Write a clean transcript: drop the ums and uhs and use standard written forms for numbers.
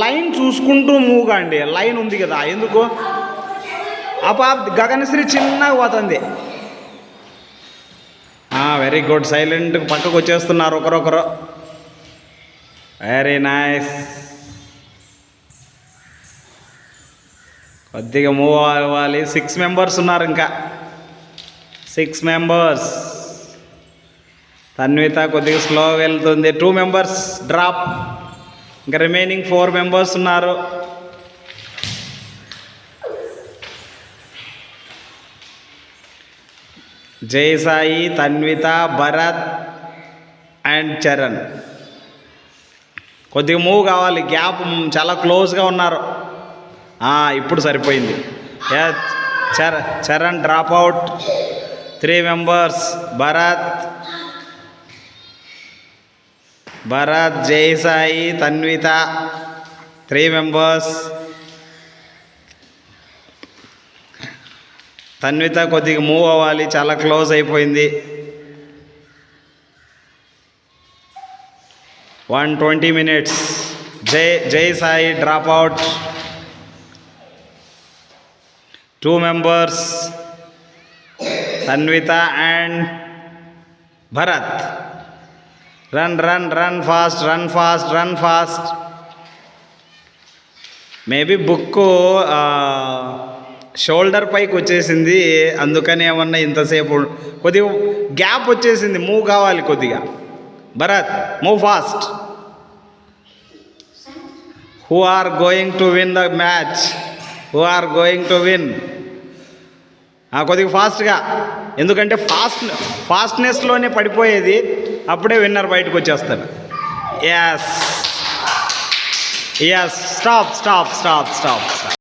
Line చూసుకుంటూ move కాండి. Line ఉంది కదా, ఎందుకు గగనశ్రీ చిన్నగా పోతుంది. Very good. సైలెంట్ పక్కకు వచ్చేస్తున్నారు ఒకరొకరు. Very nice. కొద్దిగా మూవ్ అవ్వాలి. 6 మెంబర్స్ ఉన్నారు, ఇంకా 6 మెంబర్స్. తన్విత కొద్దిగా స్లో వెళ్తుంది. 2 మెంబర్స్ డ్రాప్. ఇంకా రిమైనింగ్ 4 మెంబర్స్ ఉన్నారు. జై సాయి, తన్విత, భరత్ అండ్ చరణ్. కొద్దిగా మూవ్ కావాలి. గ్యాప్ చాలా క్లోజ్గా ఉన్నారు. ఇప్పుడు సరిపోయింది. Charan drop out. 3 members. Bharat, జై సాయి, తన్విత, 3 మెంబర్స్. తన్విత కొద్దిగా మూవ్ అవ్వాలి, చాలా క్లోజ్ అయిపోయింది. 120 మినిట్స్. జై Sai drop out. 2 members, Tanvitha and Bharat. Run fast. Maybe book shoulder పైకి వచ్చేసింది, అందుకని ఏమన్నా ఇంతసేపు కొద్దిగా గ్యాప్ వచ్చేసింది. మూవ్ కావాలి కొద్దిగా. Bharat, move fast. Who are going to win the match? కొద్దిగా ఫాస్ట్గా, ఎందుకంటే ఫాస్ట్నెస్లోనే పడిపోయేది. అప్పుడే విన్నర్ బయటకు వచ్చేస్తాడు. ఎస్. స్టాప్.